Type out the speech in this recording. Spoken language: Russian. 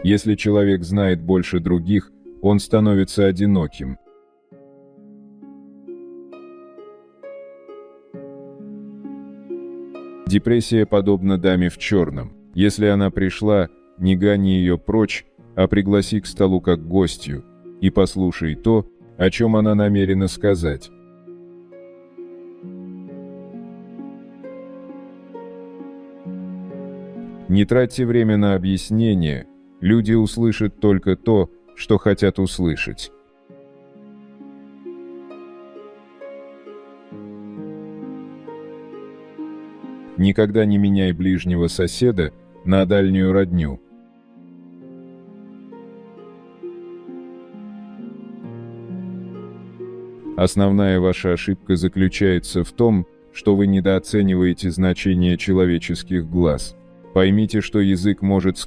Если человек знает больше других, он становится одиноким. Депрессия подобна даме в черном. Если она пришла, не гони ее прочь, а пригласи к столу как гостью, и послушай то, о чем она намерена сказать. Не тратьте время на объяснения, люди услышат только то, что хотят услышать. Никогда не меняй ближнего соседа на дальнюю родню. Основная ваша ошибка заключается в том, что вы недооцениваете значение человеческих глаз. Поймите, что язык может